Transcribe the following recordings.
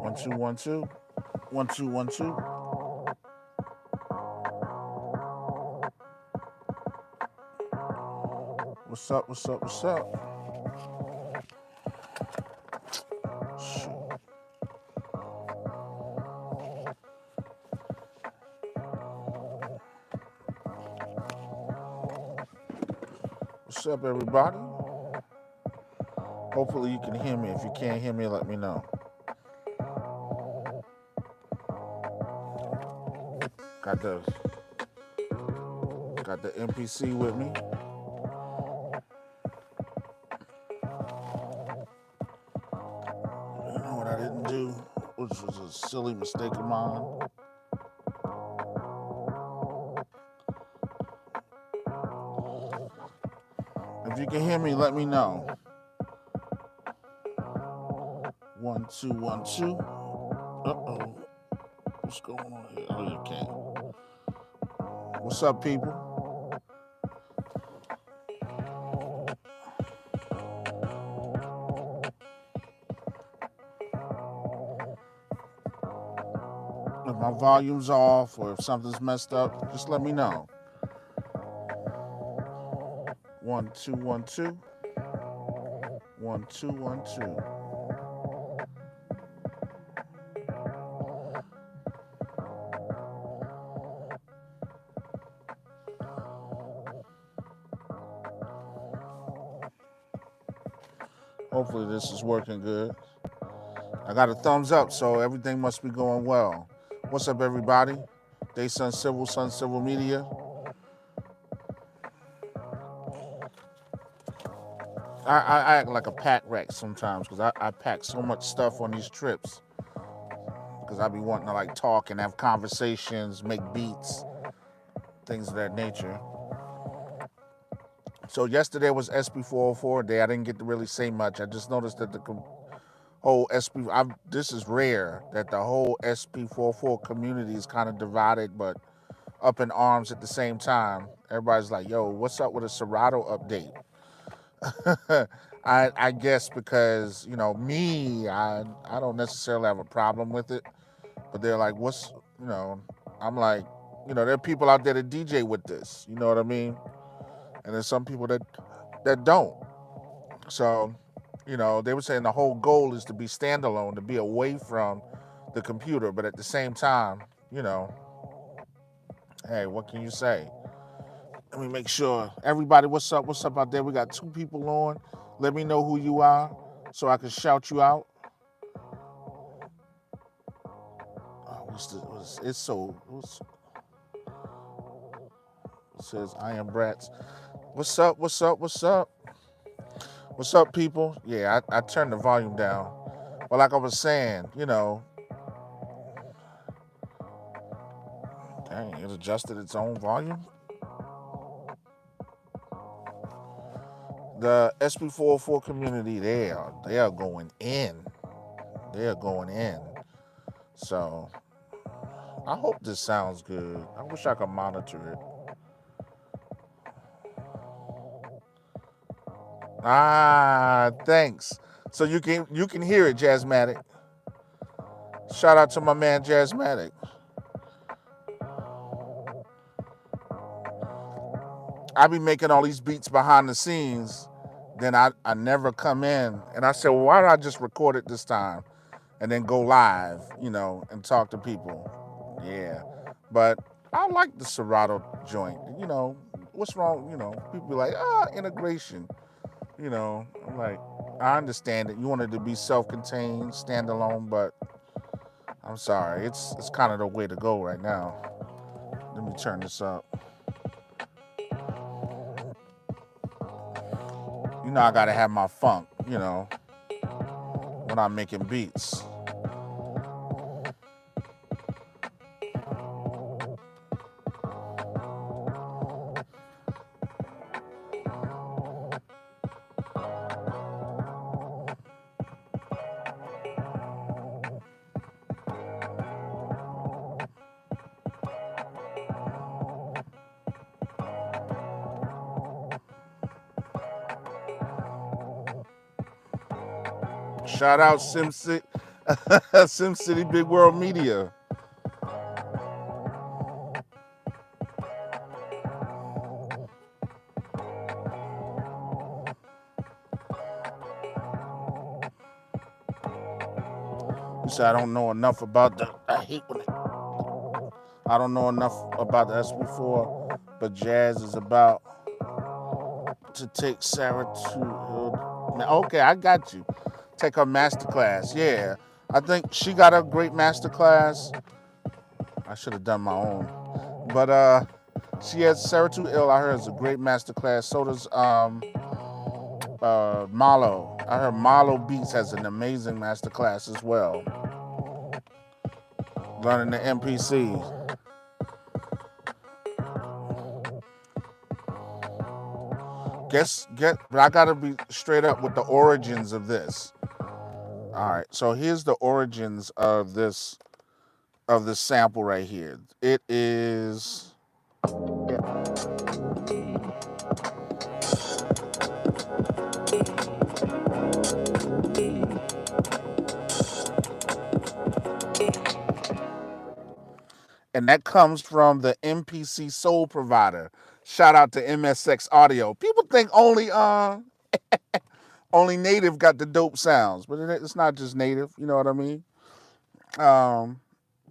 One, two, one, two. One, two, one, two. What's up, what's up, what's up? Shoot. What's up, everybody? Hopefully you can hear me. If you can't hear me, let me know. Got the MPC with me. You know what I didn't do, which was a silly mistake of mine. If you can hear me, let me know. 1, 2, 1, 2. Uh-oh. What's going on here? Oh, you can't. What's up, people? If my volume's off or if something's messed up, just let me know. 1, 2, 1, 2. 1, 2, 1, 2. Hopefully this is working good. I got a thumbs up, so everything must be going well. What's up, everybody? Day Sun Civil Media. I act like a pack wreck sometimes because I pack so much stuff on these trips. Because I be wanting to like talk and have conversations, make beats, things of that nature. So yesterday was SB404 day. I didn't get to really say much. I just noticed that the whole this is rare that the whole SB404 community is kind of divided, but up in arms at the same time. Everybody's like, yo, what's up with a Serato update? I guess because, you know, I don't necessarily have a problem with it, but they're like, I'm like, there are people out there that DJ with this, you know what I mean? And there's some people that don't. So, they were saying the whole goal is to be standalone, to be away from the computer, but at the same time, hey, what can you say? Let me make sure. Everybody, what's up out there? We got 2 people on. Let me know who you are so I can shout you out. It says I am Brats. What's up? What's up, people? Yeah, I turned the volume down. Well, like I was saying, dang, it adjusted its own volume. The SB404 community, they are going in. They are going in. So I hope this sounds good. I wish I could monitor it. Thanks. So you can hear it, Jazzmatic. Shout out to my man Jazzmatic. I be making all these beats behind the scenes, then I never come in, and I said, well, why don't I just record it this time and then go live, and talk to people? Yeah, but I like the Serato joint. What's wrong? People be like, integration. I'm like, I understand it. You want it to be self-contained, standalone, but I'm sorry, it's kind of the way to go right now. Let me turn this up. I gotta have my funk, when I'm making beats. Shout out SimSix. Sim City Big World Media. You said I don't know enough about the. I hate when it, I don't know enough about the SB4, but jazz is about to take Sarah to. Okay, I got you. Take her master class. Yeah, I think she got a great master class. I should have done my own, but she has Sarah Too Ill. I heard is a great master class. So does Malo. I heard Malo Beats has an amazing master class as well. Learning the MPC. But I gotta be straight up with the origins of this. All right, so here's the origins of this sample right here. It is, and that comes from the MPC Soul Provider. Shout out to MSX Audio. People think only Native got the dope sounds, but it's not just Native. You know what I mean? Um,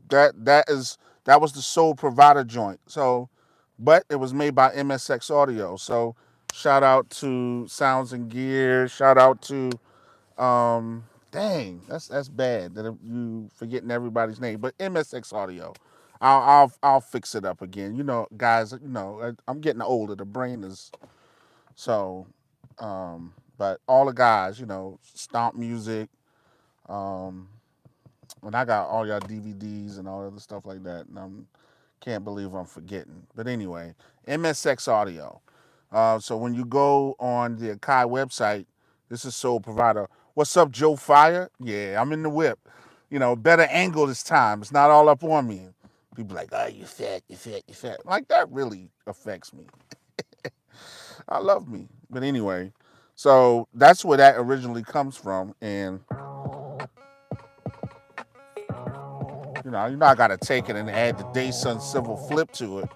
that was the Soul Provider joint. So, but it was made by MSX Audio. So, shout out to Sounds and Gear. Shout out to dang, that's bad that you forgetting everybody's name. But MSX Audio. I'll fix it up again. You know, guys. You know, I'm getting older. The brain is so. But all the guys, you know, Stomp Music. Um, and I got all y'all DVDs and all other stuff like that, and can't believe I'm forgetting. But anyway, MSX Audio. So when you go on the Akai website, this is Soul Provider. What's up, Joe Fire? Yeah, I'm in the whip. You know, better angle this time. It's not all up on me. People like, oh, you fat, you fat, you fat. Like, that really affects me. I love me. But anyway, so that's where that originally comes from. And you know, I gotta take it and add the Day Sun Civil flip to it.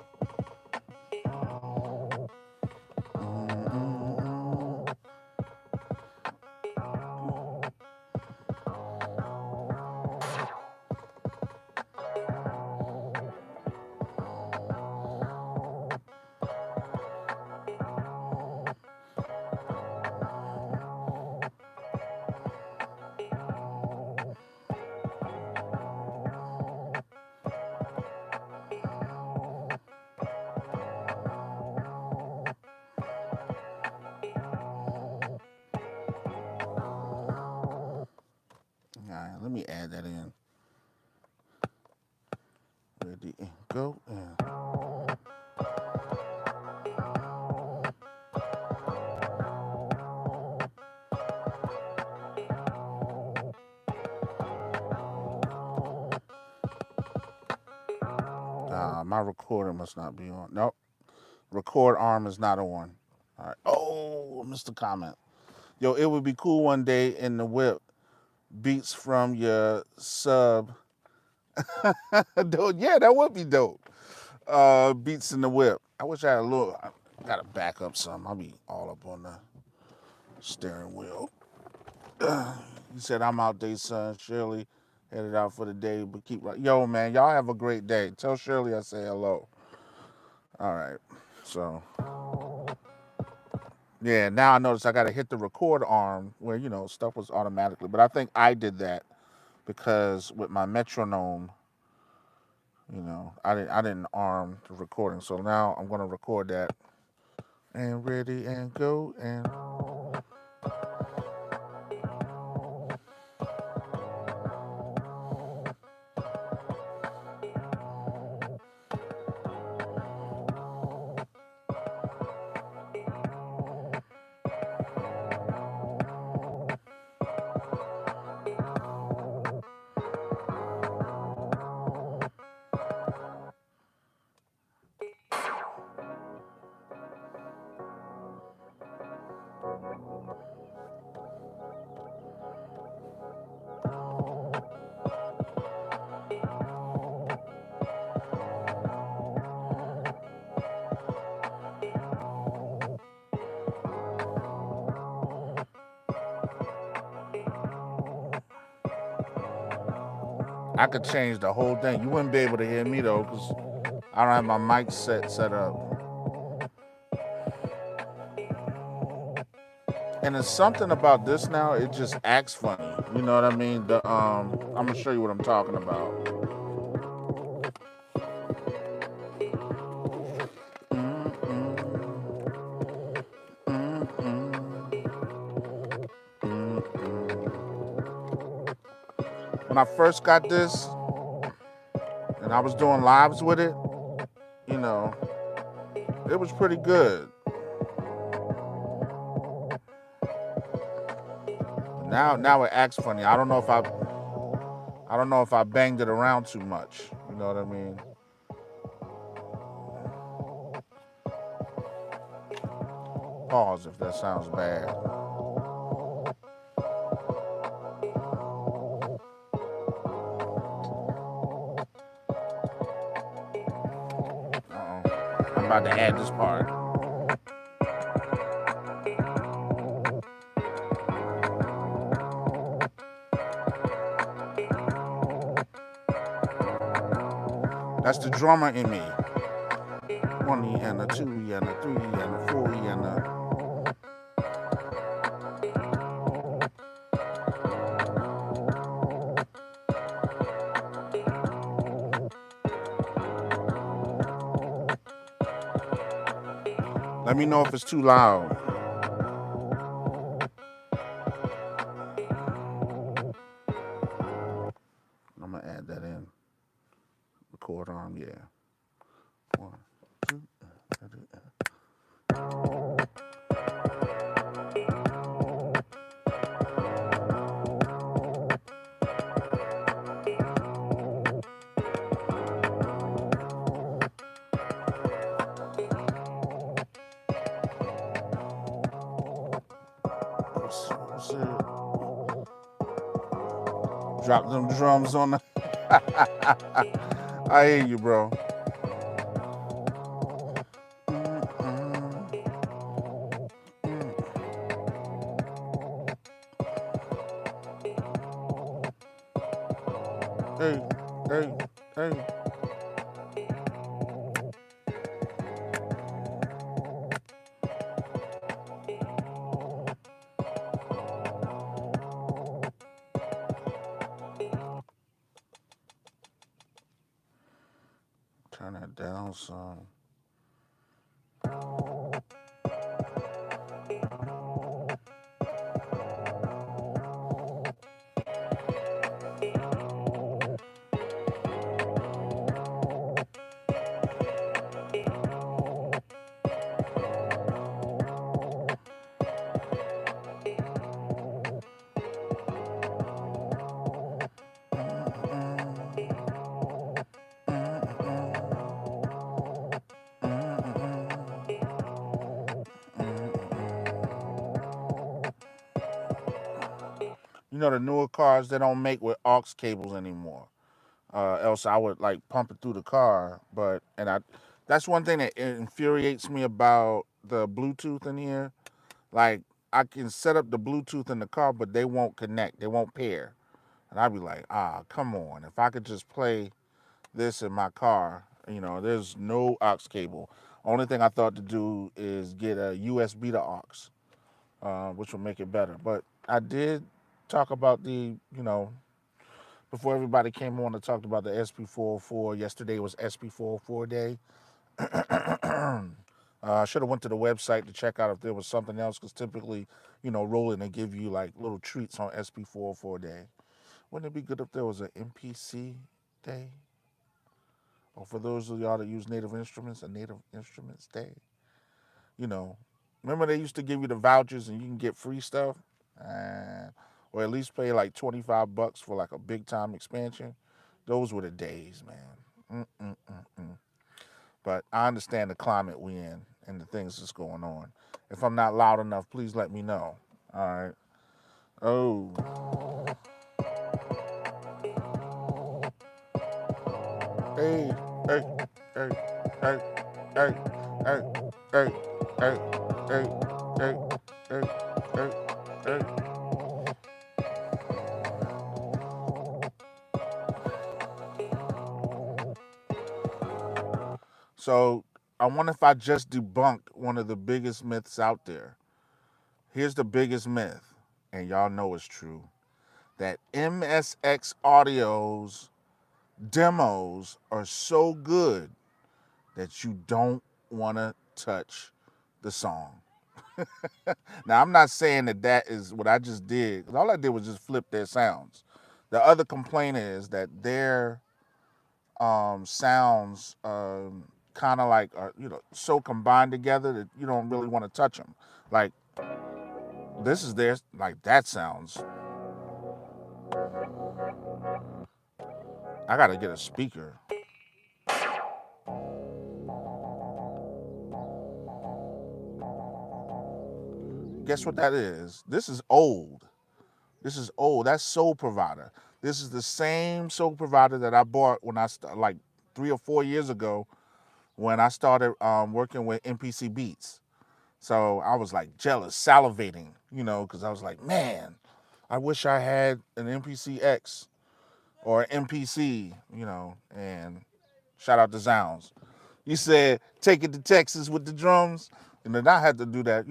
All right, let me add that in. Ready and go. My recorder must not be on. Nope. Record arm is not on. All right. Oh, missed the comment. Yo, it would be cool one day in the whip. Beats from your sub. Dude, yeah, that would be dope. Beats in the whip. I wish I had a little. I gotta back up some. I'll be all up on the steering wheel. He said, I'm out there, son. Shirley headed out for the day, but keep right. Yo, man, y'all have a great day. Tell Shirley I say hello. All right. So, yeah, now I notice I got to hit the record arm where, you know, stuff was automatically. But I think I did that because with my metronome, you know, I didn't arm the recording. So now I'm going to record that. And ready and go and I could change the whole thing. You wouldn't be able to hear me though, because I don't have my mic set up. And it's something about this now. It just acts funny. You know what I mean? I'm gonna show you what I'm talking about. When I first got this, and I was doing lives with it, you know, it was pretty good. Now it acts funny. I don't know if I banged it around too much. You know what I mean? Pause if that sounds bad. I'm about to add this part. That's the drummer in me. 1 and a 2 and a 3 and a 4 and a. Let me know if it's too loud. I'm gonna add that in. Record on, yeah. 1, 2, 3. Drop them drums on the. I hear you, bro. Hey, hey, hey. Turn that down some. You know the newer cars they don't make with aux cables anymore. Else I would like pump it through the car. That's one thing that infuriates me about the Bluetooth in here. Like I can set up the Bluetooth in the car, but they won't connect. They won't pair. And I'd be like, come on. If I could just play this in my car, there's no aux cable. Only thing I thought to do is get a USB to aux, which will make it better. But I did talk about before everybody came on and talked about the SP404. Yesterday was SP404 day. I should have went to the website to check out if there was something else, because typically, Roland they give you like little treats on SP404 day. Wouldn't it be good if there was an MPC day? Or for those of y'all that use Native Instruments, a Native Instruments day? Remember they used to give you the vouchers and you can get free stuff? Or at least pay like $25 for like a big time expansion. Those were the days, man. But I understand the climate we in and the things that's going on. If I'm not loud enough, please let me know. All right. Oh. Hey, hey, hey, hey, hey, hey, hey, hey, hey, hey, hey, hey, hey. So I wonder if I just debunked one of the biggest myths out there. Here's the biggest myth, and y'all know it's true, that MSX Audio's demos are so good that you don't want to touch the song. Now, I'm not saying that that is what I just did, 'cause all I did was just flip their sounds. The other complaint is that their sounds kind of like are, so combined together that you don't really want to touch them. Like, this is theirs, like that sounds. I gotta get a speaker. Guess what that is? This is old. This is old. That's Soul Provider. This is the same Soul Provider that I bought when like 3 or 4 years ago when I started working with MPC Beats. So I was like jealous, salivating, because I was like, man, I wish I had an MPCX or an MPC, and shout out to Zounds. You said, take it to Texas with the drums. And then I had to do that,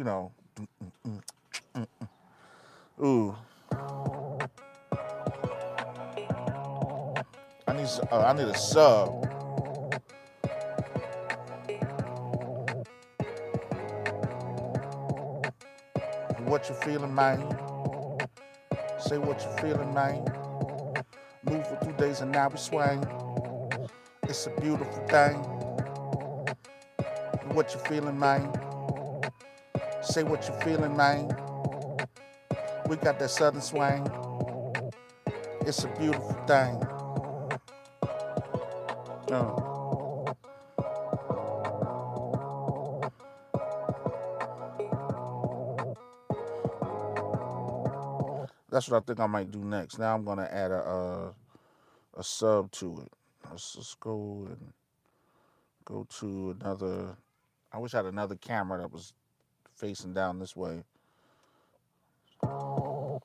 ooh. I need a sub. What you feeling, man? Say what you feeling, man. Move for 2 days and now we swing. It's a beautiful thing. What you feeling, man? Say what you feeling, man. We got that southern swing. It's a beautiful thing. That's what I think I might do next. Now I'm gonna add a sub to it. Let's just go and go to another. I wish I had another camera that was facing down this way. Dang,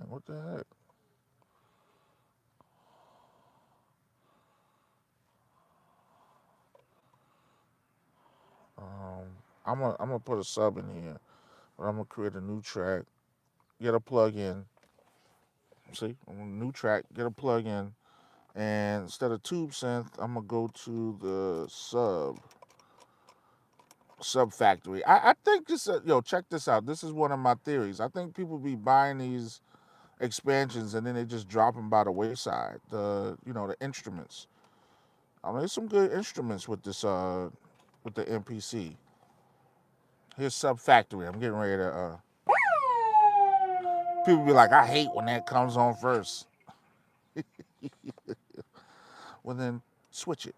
what the heck? I'm gonna put a sub in here, but I'm gonna create a new track, get a plug-in. See, I'm a new track, get a plug-in, and instead of tube synth, I'm gonna go to the sub factory. I think this, check this out. This is one of my theories. I think people be buying these expansions and then they just drop them by the wayside. The instruments. I mean, there's some good instruments with this with the MPC. Here's Sub Factory. I'm getting ready to. People be like, I hate when that comes on first. Well, then switch it.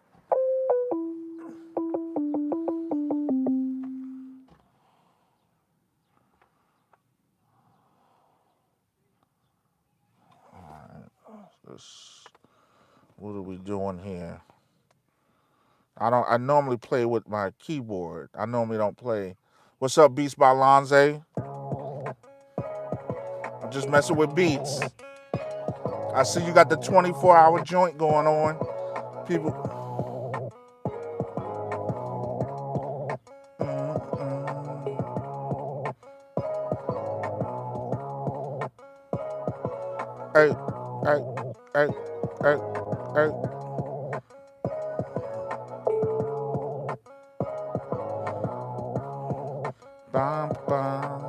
All right. What are we doing here? I normally play with my keyboard. I normally don't play. What's up, Beats by Lonze? I'm just messing with beats. I see you got the 24-hour joint going on. People. Hey, hey, hey, hey, hey. Bum, bum.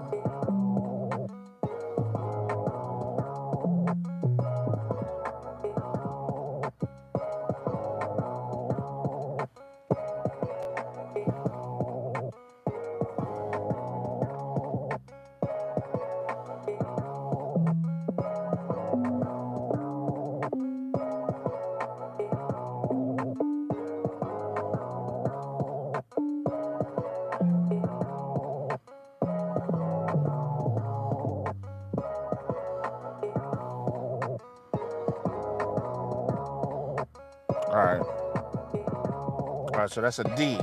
All right, so that's a D.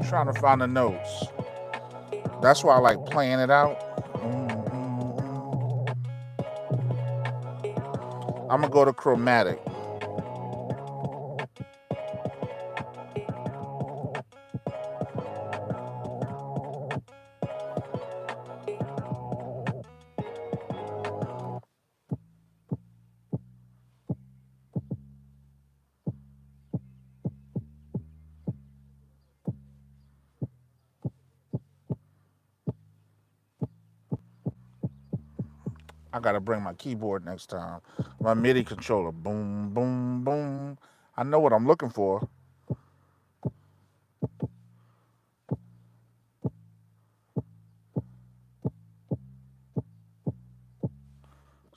trying to find the notes. That's why I like playing it out. I'm gonna go to chromatic. I gotta bring my keyboard next time. My MIDI controller. Boom, boom, boom. I know what I'm looking for.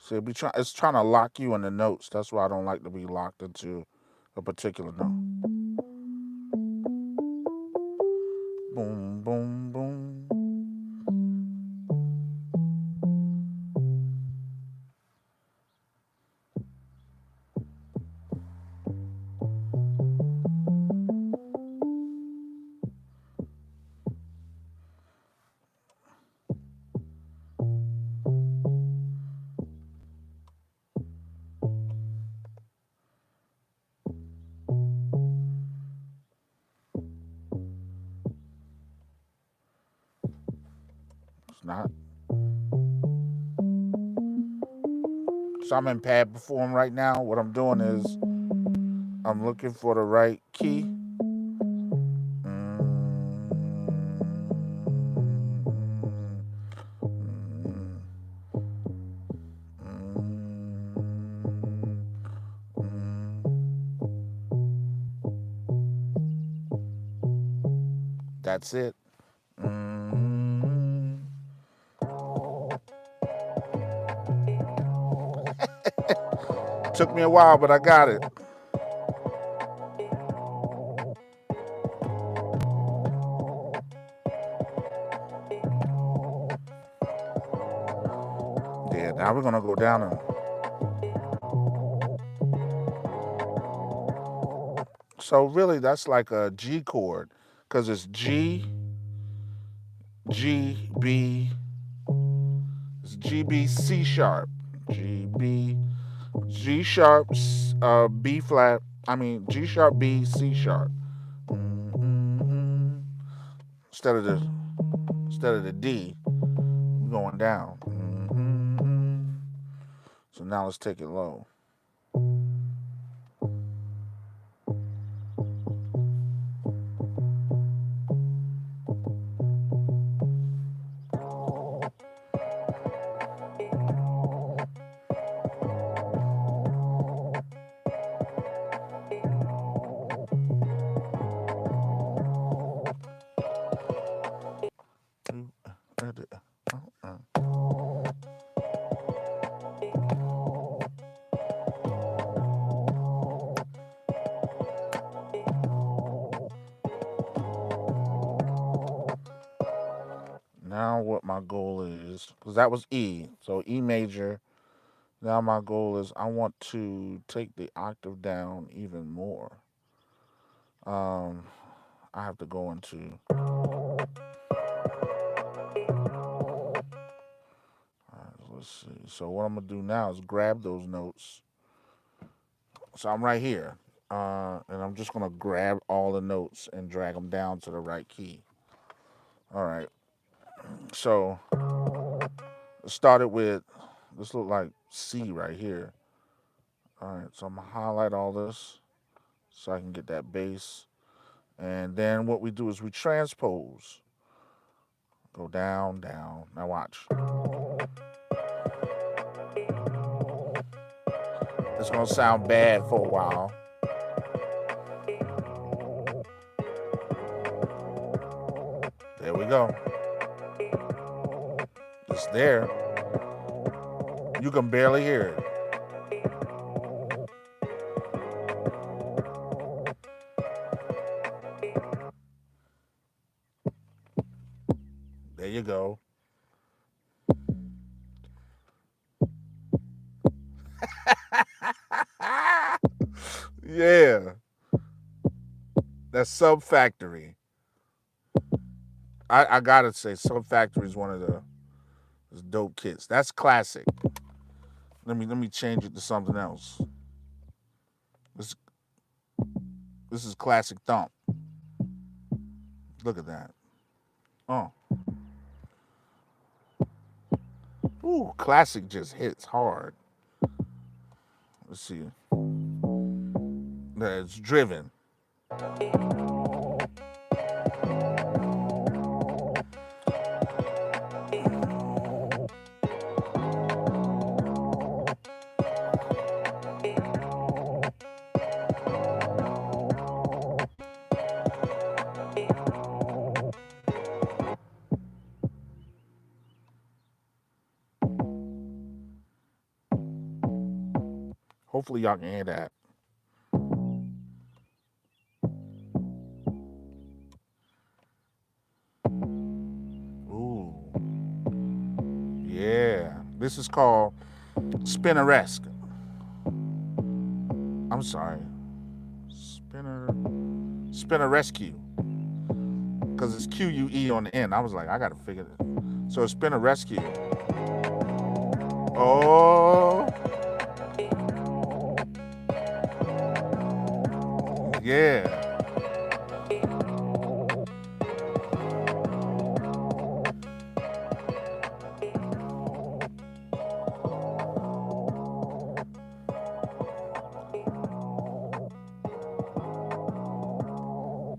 See, it's trying to lock you in the notes. That's why I don't like to be locked into a particular note. Boom, boom, boom. It's not. So I'm in pad perform right now. What I'm doing is I'm looking for the right key. That's it. Took me a while, but I got it. Yeah, now we're gonna go down and. So really, that's like a G chord, because it's G, G, B. It's G, B, C sharp, G, B, G sharp, B flat. I mean G sharp, B, C sharp. Instead of the D, we're going down. So now let's take it low. Now what my goal is, because that was E, so E major. Now my goal is I want to take the octave down even more. I have to go into. Let's see. So what I'm gonna do now is grab those notes. So I'm right here, and I'm just gonna grab all the notes and drag them down to the right key. All right. So it started with this look like C right here. All right. So I'm gonna highlight all this so I can get that bass. And then what we do is we transpose. Go down, down. Now watch. It's gonna sound bad for a while. There we go. It's there. You can barely hear it. There you go. Yeah. That's Sub Factory. I gotta say, Sub Factory is one of the dope kits. That's classic. Let me change it to something else. This this is classic thump. Look at that. Oh, ooh, classic just hits hard. Let's see. That's driven. Hopefully y'all can hear that. Ooh, yeah. This is called Spinneresque. I'm sorry, Spinner Rescue, because it's QUE on the end. I was like, I gotta figure it. So it's Spinner Rescue. Oh, yeah.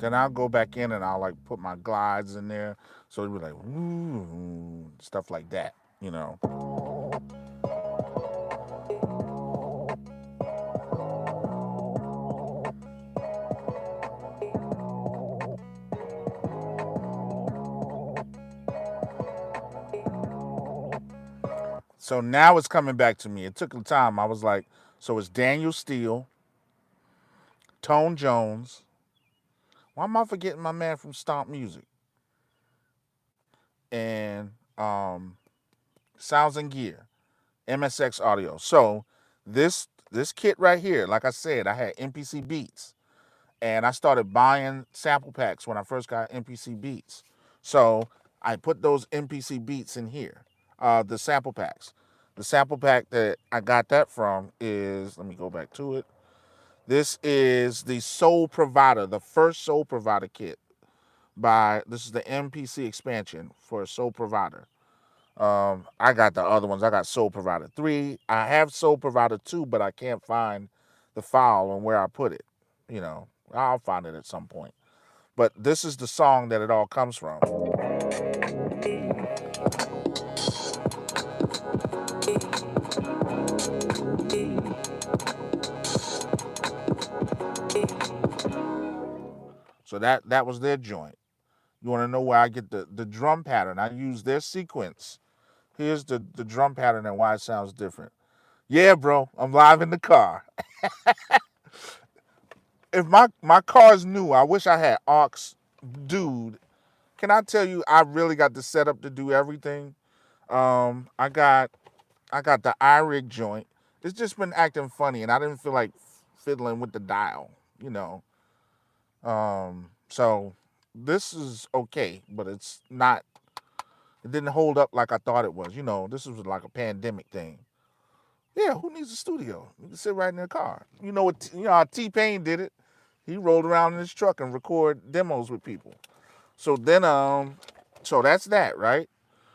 Then I'll go back in and I'll like put my glides in there, so it'll be like ooh, stuff like that, you know. So now it's coming back to me. It took some time. I was like, so it's Daniel Steele, Tone Jones. Why am I forgetting my man from Stomp Music? And Sounds and Gear, MSX Audio. So this kit right here, like I said, I had MPC Beats, and I started buying sample packs when I first got MPC Beats. So I put those MPC Beats in here, the sample packs. The sample pack that I got that from is, let me go back to it. This is the Soul Provider, the first Soul Provider kit this is the MPC expansion for Soul Provider. I got the other ones. I got Soul Provider 3. I have Soul Provider 2, but I can't find the file on where I put it. You know, I'll find it at some point. But this is the song that it all comes from. So that was their joint. You want to know where I get the drum pattern? I use their sequence. Here's the drum pattern and why it sounds different. Yeah, bro, I'm live in the car. If my car's new, I wish I had aux. Dude, can I tell you, I really got the setup to do everything. I got the iRig joint. It's just been acting funny, and I didn't feel like fiddling with the dial, you know. So this is okay, but it's not. It didn't hold up like I thought it was. You know, this was like a pandemic thing. Yeah, who needs a studio? You can sit right in the car. You know what? You know how T-Pain did it. He rolled around in his truck and record demos with people. So then, so that's that, right?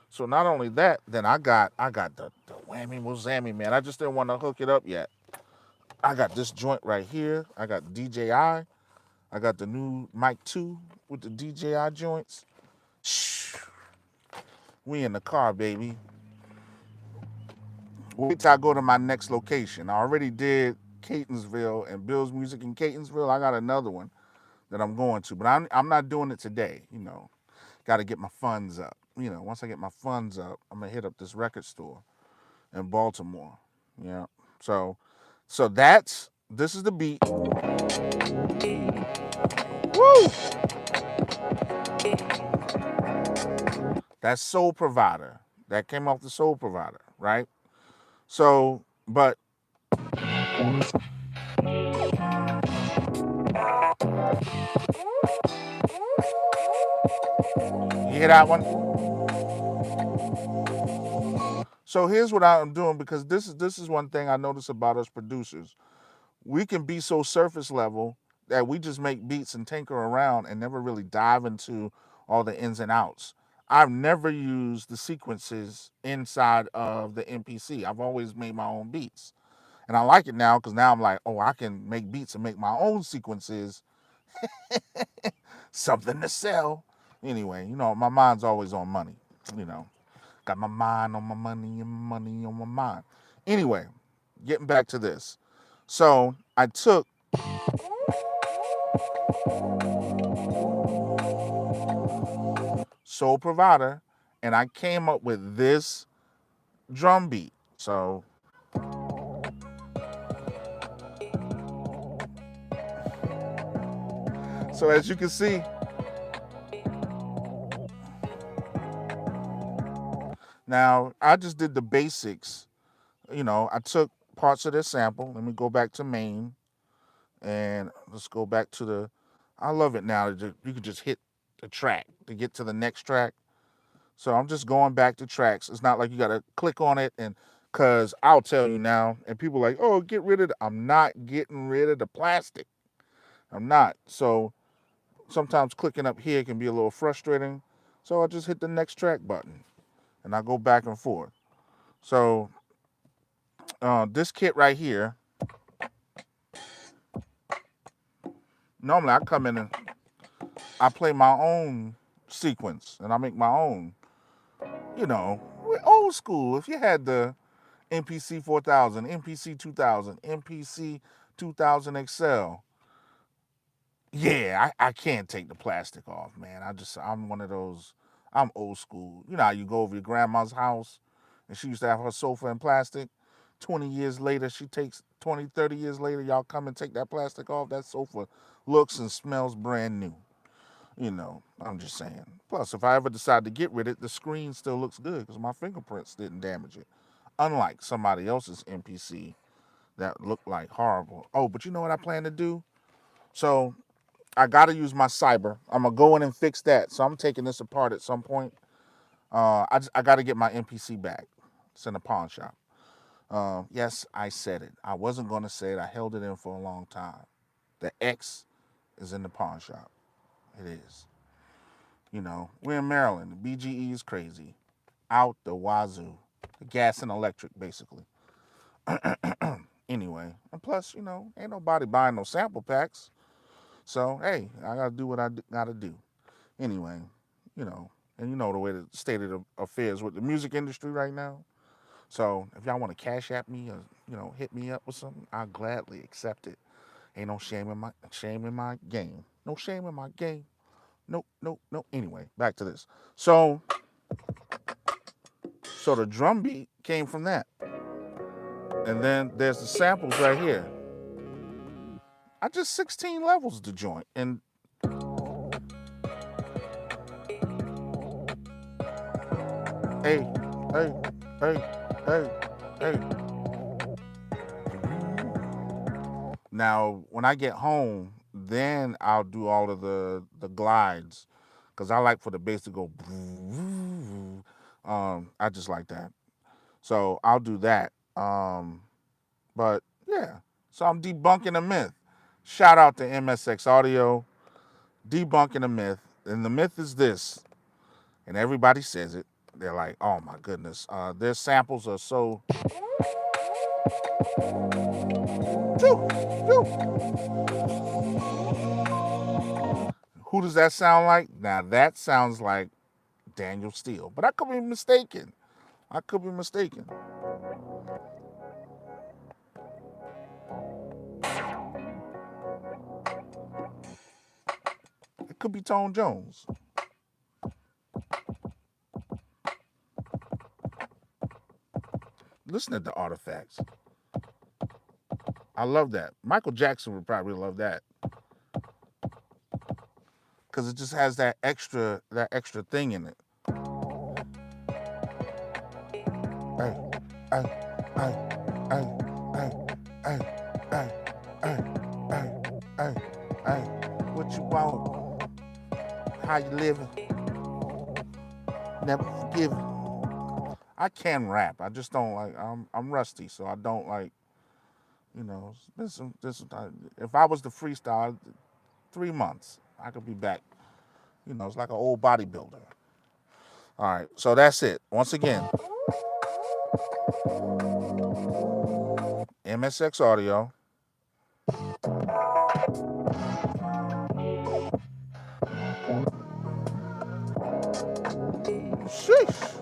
So not only that, then I got the whammy wazammy, man. I just didn't want to hook it up yet. I got this joint right here. I got DJI. I got the new Mic 2 with the DJI joints. Shh. We in the car, baby. Wait till I go to my next location. I already did Catonsville and Bill's Music in Catonsville. I got another one that I'm going to, but I'm not doing it today. You know, got to get my funds up. You know, once I get my funds up, I'm gonna hit up this record store in Baltimore. Yeah. So this is the beat. Woo! That's Soul Provider. That came off the Soul Provider, right? So, but You hear that one? So here's what I'm doing, because this is one thing I notice about us producers. We can be so surface level that we just make beats and tinker around and never really dive into all the ins and outs. I've never used the sequences inside of the MPC. I've always made my own beats. And I like it now because now I'm like, oh, I can make beats and make my own sequences. Something to sell. Anyway, my mind's always on money. You know, got my mind on my money and money on my mind. Anyway, getting back to this. So I took Soul Provider and I came up with this drum beat. So as you can see, now I just did the basics. I took parts of this sample. Let me go back to main and let's go back to the. I love it now. You can just hit the track to get to the next track. So I'm just going back to tracks. It's not like you got to click on it, and because I'll tell you now, and people are like, oh, get rid of it. I'm not getting rid of the plastic. I'm not. So sometimes clicking up here can be a little frustrating. So I just hit the next track button and I go back and forth. So this kit right here, normally I come in and I play my own sequence and I make my own. We're old school. If you had the MPC 4000, MPC 2000, MPC 2000 XL, yeah, I can't take the plastic off, man. I'm one of those, I'm old school. You know how you go over your grandma's house and she used to have her sofa in plastic. 20 years later, 30 years later, y'all come and take that plastic off. That sofa looks and smells brand new. I'm just saying. Plus, if I ever decide to get rid of it, the screen still looks good because my fingerprints didn't damage it. Unlike somebody else's MPC that looked like horrible. Oh, but you know what I plan to do? So I got to use my cyber. I'm going to go in and fix that. So I'm taking this apart at some point. I got to get my MPC back. It's in a pawn shop. Yes, I said it. I wasn't going to say it. I held it in for a long time. The X is in the pawn shop. It is. We're in Maryland. The BGE is crazy. Out the wazoo. The gas and electric, basically. Anyway, and plus, ain't nobody buying no sample packs. So, hey, I got to do what I got to do. Anyway, and the way the state of the affairs with the music industry right now. So, if y'all want to cash at me or, hit me up with something, I'll gladly accept it. Ain't no shame in my game. No shame in my game. Nope, nope, nope. Anyway, back to this. So the drum beat came from that. And then there's the samples right here. I just 16 levels the joint. And hey, hey, hey, hey, hey. Now, when I get home, then I'll do all of the glides. Because I like for the bass to go. I just like that. So I'll do that. But yeah, so I'm debunking a myth. Shout out to MSX Audio, debunking a myth. And the myth is this, and everybody says it. They're like, oh my goodness, their samples are so. Who does that sound like? Now that sounds like Daniel Steele, but I could be mistaken. It could be Tone Jones. Listen to the artifacts. I love that. Michael Jackson would probably love that. Because it just has that extra thing in it. Hey, hey, hey, hey, hey, hey, hey, hey, hey, hey, hey. What you want? how you living, never forgive. I can rap. I just don't like. I'm rusty, so I don't like. You know, if I was to freestyle, 3 months, I could be back. You know, it's like an old bodybuilder. All right, so that's it. Once again, MSX audio. Sheesh.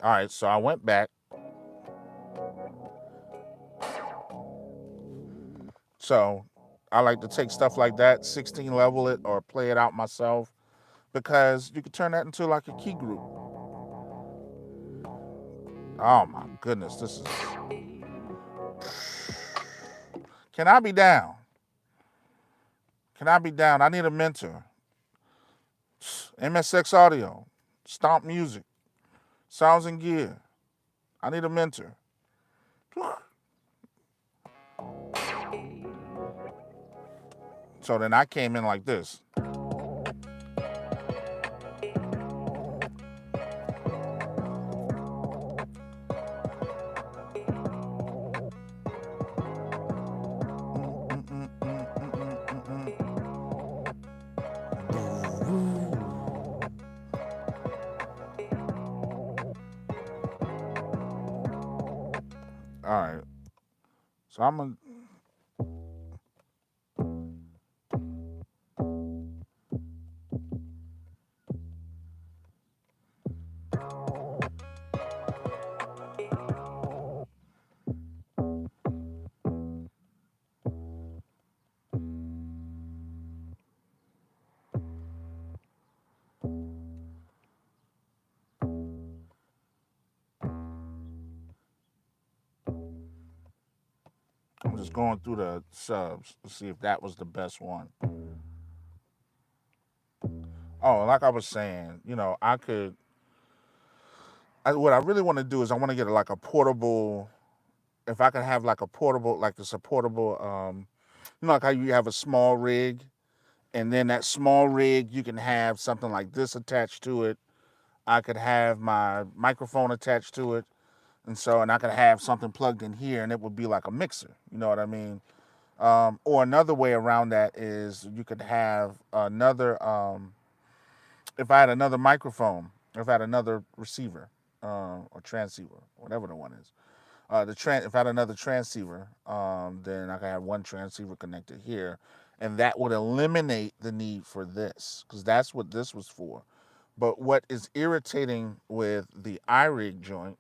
All right, so I went back. So I like to take stuff like that, 16 level it, or play it out myself, because you could turn that into like a key group. Oh my goodness, this is. Can I be down? Can I be down? I need a mentor. MSX audio, Stomp Music, Sounds and Gear. I need a mentor. So then I came in like this. All right. So I'm gonna. I'm just going through the subs to see if that was the best one. Oh, like I was saying, you know, I could. What I really want to do is I want to get like a portable. If I could have like a portable, like it's a portable, you know, like how you have a small rig, and then that small rig you can have something like this attached to it. I could have my microphone attached to it, and I could have something plugged in here, and it would be like a mixer. You know what I mean? Or another way around that is you could have another. If I had another microphone, if I had another receiver or transceiver, whatever the one is, if I had another transceiver, then I could have one transceiver connected here, and that would eliminate the need for this, because that's what this was for. But what is irritating with the iRig joint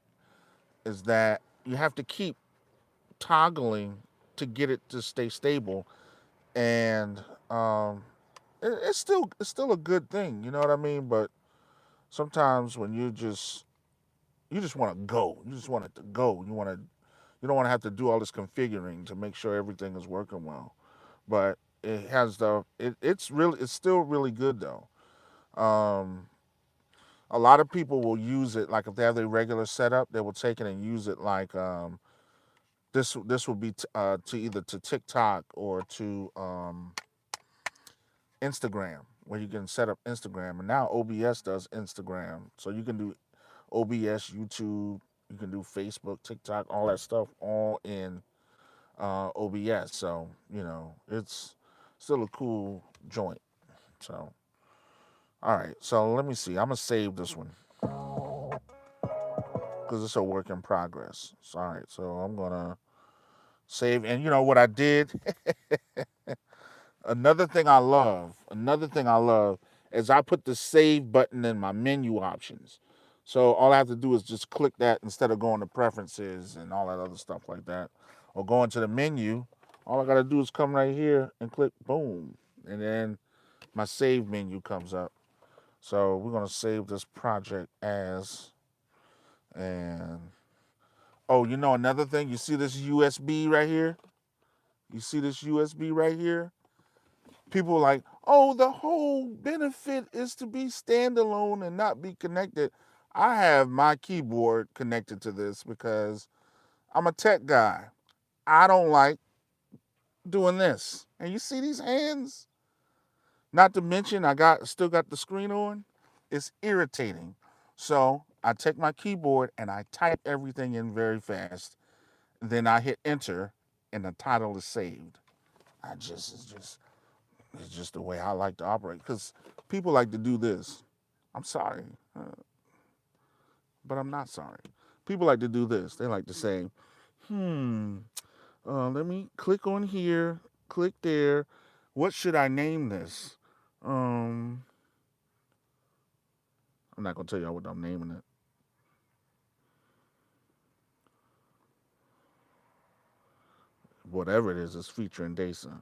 is that you have to keep toggling to get it to stay stable, and it's still a good thing, you know what I mean? But sometimes when you just want to go, you just want it to go. You don't want to have to do all this configuring to make sure everything is working well. But it's still really good though. Um, a lot of people will use it like if they have their regular setup, they will take it and use it like this will be to either to TikTok or to Instagram, where you can set up Instagram, and now OBS does Instagram, so you can do OBS, YouTube, you can do Facebook, TikTok, all that stuff, all in OBS. So you know it's still a cool joint. So all right, so let me see. I'm gonna save this one because it's a work in progress. So, all right, so I'm gonna save, and you know what I did. Another thing I love is I put the save button in my menu options. So all I have to do is just click that instead of going to preferences and all that other stuff like that. Or going to the menu, all I gotta do is come right here and click boom. And then my save menu comes up. So we're gonna save this project as, and oh, you know another thing, you see this USB right here? You see this USB right here? People are like, oh, the whole benefit is to be standalone and not be connected. I have my keyboard connected to this because I'm a tech guy. I don't like doing this. And you see these hands? Not to mention I still got the screen on. It's irritating. So I take my keyboard and I type everything in very fast. Then I hit enter and the title is saved. It's just the way I like to operate. Because people like to do this. I'm sorry, but I'm not sorry. People like to do this. They like to say, let me click on here, click there. What should I name this? Um, I'm not gonna tell y'all what I'm naming it. Whatever it is, it's featuring Dayson.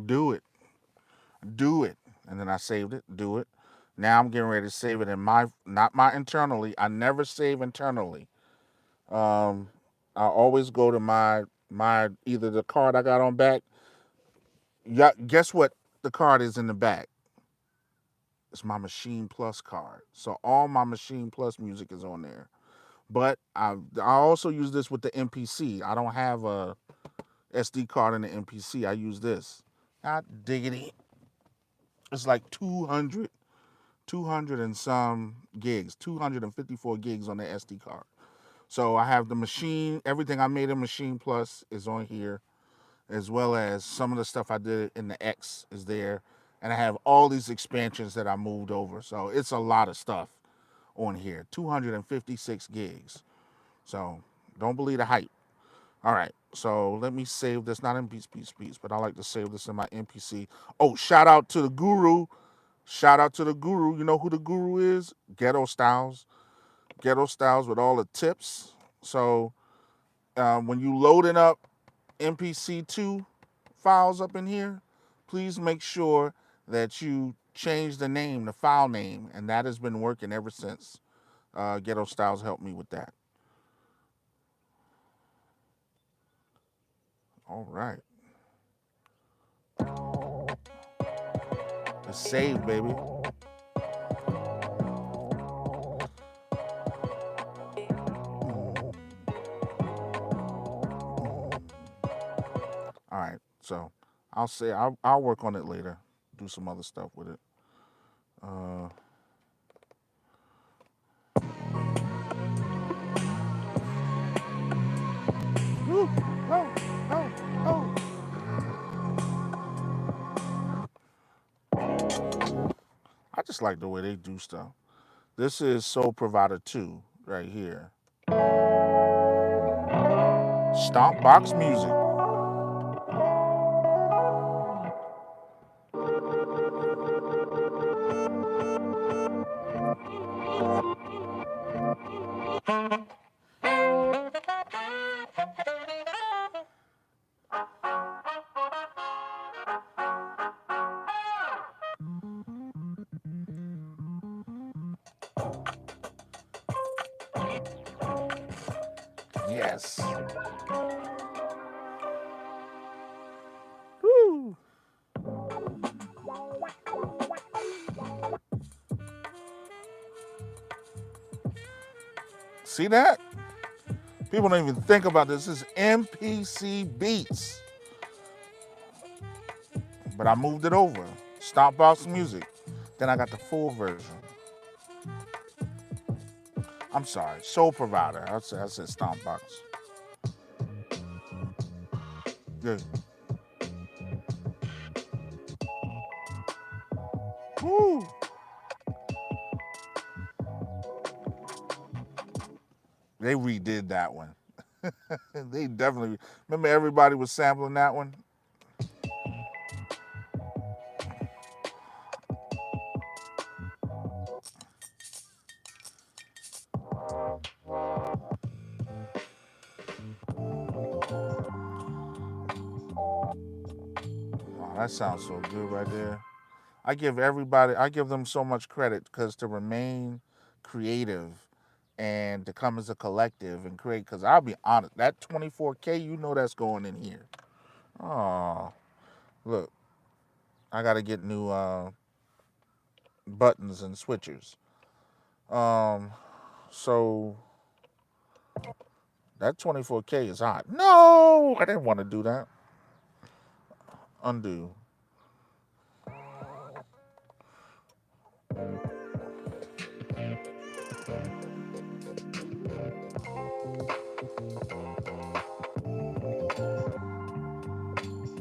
Do it, do it, and then I saved it. Do it. Now I'm getting ready to save it in not my internally. I never save internally. Um, I always go to my either the card I got on back. Yeah, guess what? The card is in the back. It's my Maschine Plus card. So all my Maschine Plus music is on there. But I also use this with the MPC. I don't have a SD card in the MPC. I use this. God diggity. It's like 200 and some gigs, 254 gigs on the SD card. So I have the Maschine, everything I made in Maschine Plus is on here, as well as some of the stuff I did in the X is there. And I have all these expansions that I moved over. So it's a lot of stuff on here, 256 gigs. So don't believe the hype. All right, so let me save this, not in beats, but I like to save this in my MPC. Oh, shout out to the guru. Shout out to the guru. You know who the guru is? Ghetto Styles. Ghetto Styles with all the tips. So when you loading up MPC2 files up in here, please make sure that you change the name, the file name, and that has been working ever since. Ghetto Styles helped me with that. All right. It's saved, baby. All right. So I'll work on it later. Do some other stuff with it. Uh, woo, oh, oh, oh. I just like the way they do stuff. This is Soul Provider 2 right here. Stomp Box Music. Yes. Woo. See that? People don't even think about this. This is MPC Beats. But I moved it over. Stomp Box Music. Then I got the full version. I'm sorry, Soul Provider. I said Stomp Box. Good. Woo. They redid that one. They definitely remember everybody was sampling that one. Oh, that sounds so good right there. I give them so much credit because to remain creative and to come as a collective and create. Because I'll be honest, that 24K, you know that's going in here. Oh, look, I got to get new buttons and switchers. Um, so That 24K is hot. No, I didn't want to do that. Undo.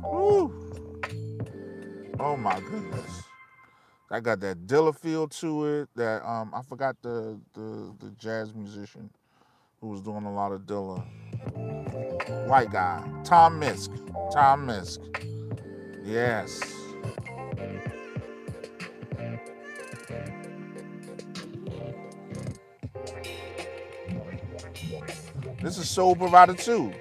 Woo. Oh my goodness. I got that Dilla feel to it. That I forgot the jazz musician who was doing a lot of Dilla. White guy. Tom Misk. Tom Misk. Yes. This is Soul Provider 2.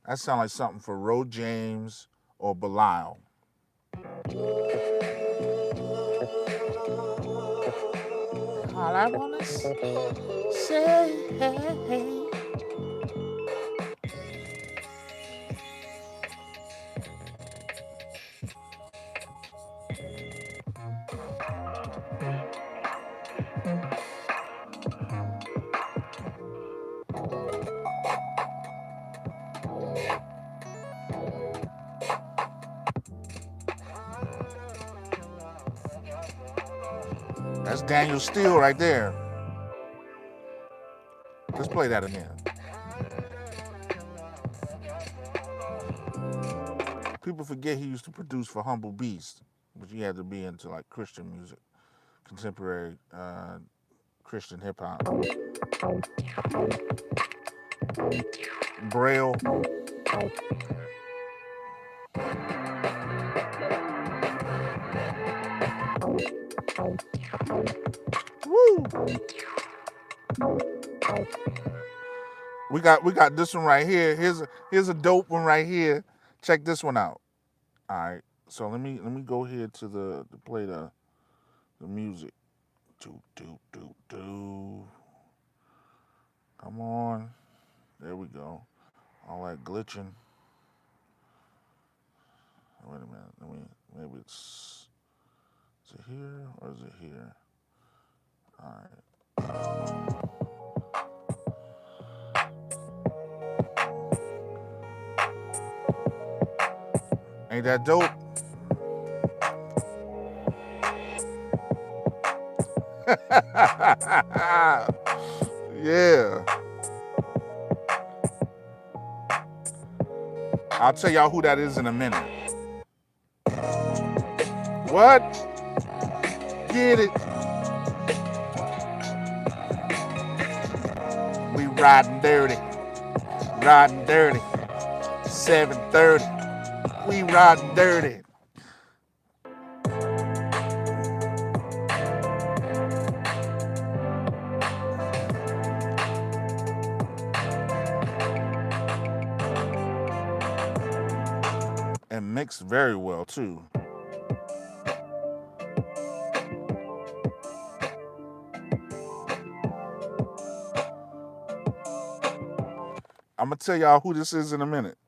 That sounds like something for Ro James or Belial. All I wanna say, hey. That's Daniel Steele right there. Let's play that again. People forget he used to produce for Humble Beast, but he had to be into like Christian music, contemporary Christian hip hop. Braille. Woo! We got this one right here. Here's a dope one right here. Check this one out. All right. So let me go here to play the music. Do. Come on. There we go. All that glitching. Wait a minute. Maybe it's. Is it here or is it here? All right. Ain't that dope? Yeah. I'll tell y'all who that is in a minute. What? Get it. We riding dirty. 7:30. We riding dirty. And mixed very well too. I'm gonna tell y'all who this is in a minute.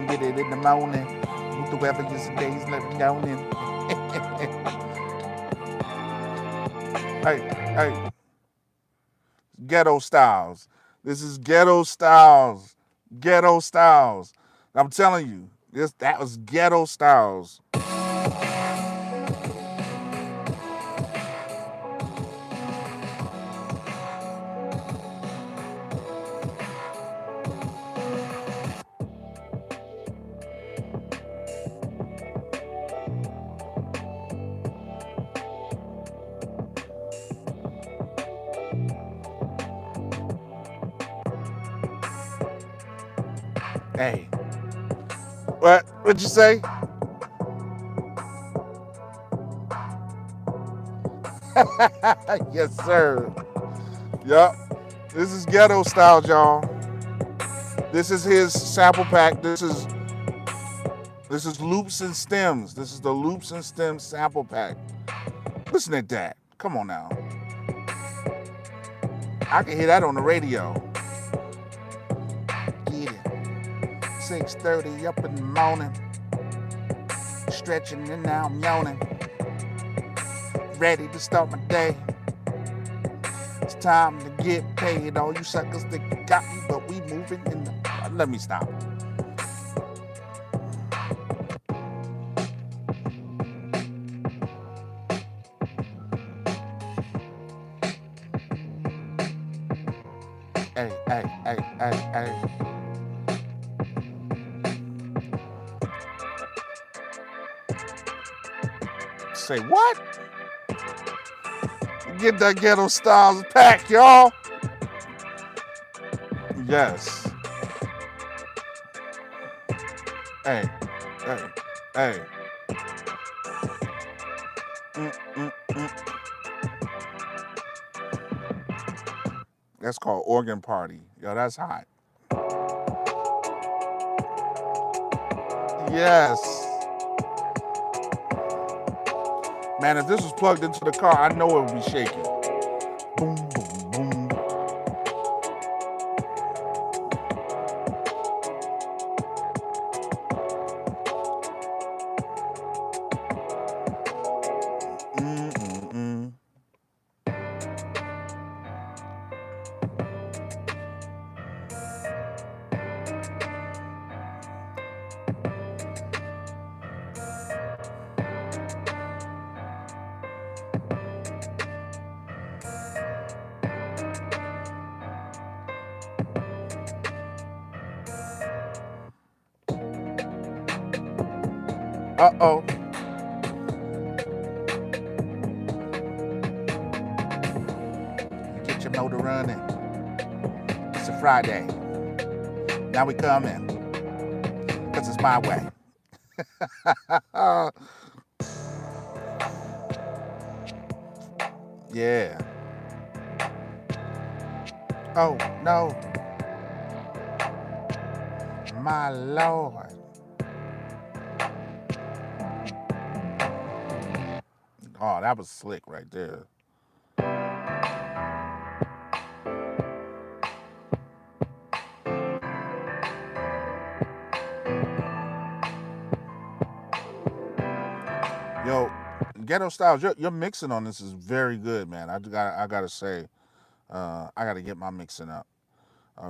Get it in the morning. With the weather yesterday's living down in. Hey. Ghetto Styles. This is Ghetto Styles. Ghetto Styles. I'm telling you, that was Ghetto Styles. Hey. What'd you say? Yes, sir. Yup. This is Ghetto Styles, y'all. This is his sample pack. This is This is loops and stems. This is the loops and stems sample pack. Listen at that. Come on now. I can hear that on the radio. Get it. 6:30 up in the morning. Stretching and now I'm yawning. Ready to start my day. It's time to get paid. All you suckers think you got me, but we moving in the... Let me stop. Hey, hey, hey, hey, hey. Say what? Get that Ghetto Styles pack, y'all. Yes. Hey, hey, hey. Mm, mm, mm. That's called Organ Party. Yo, that's hot. Yes. Man, if this was plugged into the car, I know it would be shaking. Boom, boom, boom. Mm, mm, mm. Uh-oh. Get your motor running. It's a Friday. Now we coming. Because it's my way. Yeah. Oh, no. My Lord. Oh, that was slick right there. Yo, Ghetto Styles, your mixing on this is very good, man. I gotta say, I gotta get my mixing up.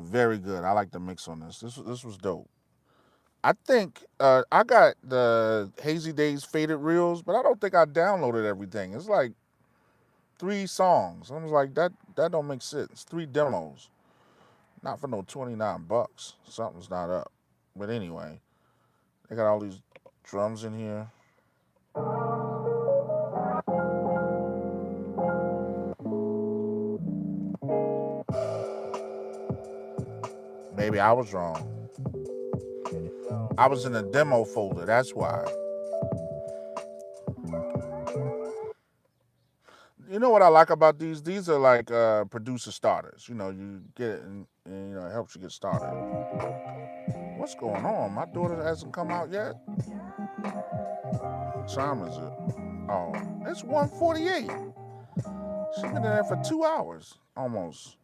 Very good. I like the mix on this. This was dope. I think I got the Hazy Days Faded Reels, but I don't think I downloaded everything. It's like 3 songs. I was like, that don't make sense. 3 demos. Not for no $29. Something's not up. But anyway, they got all these drums in here. Maybe I was wrong. I was in the demo folder. That's why. You know what I like about these? These are like producer starters. You know, you get it and you know it helps you get started. What's going on? My daughter hasn't come out yet. What time is it? Oh, it's 1:48. She's been in there for 2 hours almost.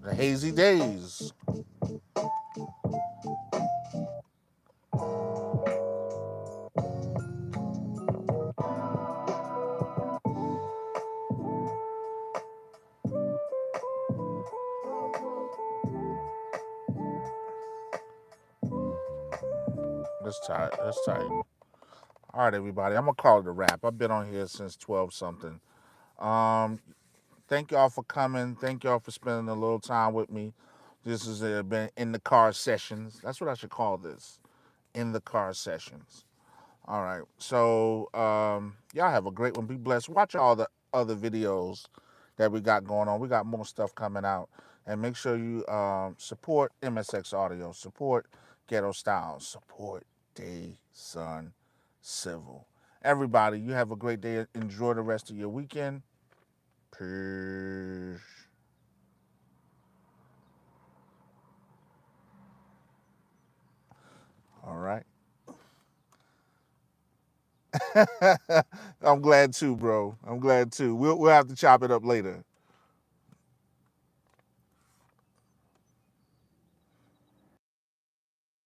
The Hazy Days. That's tight. That's tight. All right, everybody. I'm gonna call it a wrap. I've been on here since 12 something. Um, thank y'all for coming. Thank y'all for spending a little time with me. This has been in the car sessions. That's what I should call this. In the car sessions. All right. So y'all have a great one. Be blessed. Watch all the other videos that we got going on. We got more stuff coming out. And make sure you support MSX Audio, support Ghetto Styles, support Day Sun Civil. Everybody, you have a great day. Enjoy the rest of your weekend. Peace. All right. I'm glad too, bro. I'm glad too. We'll have to chop it up later.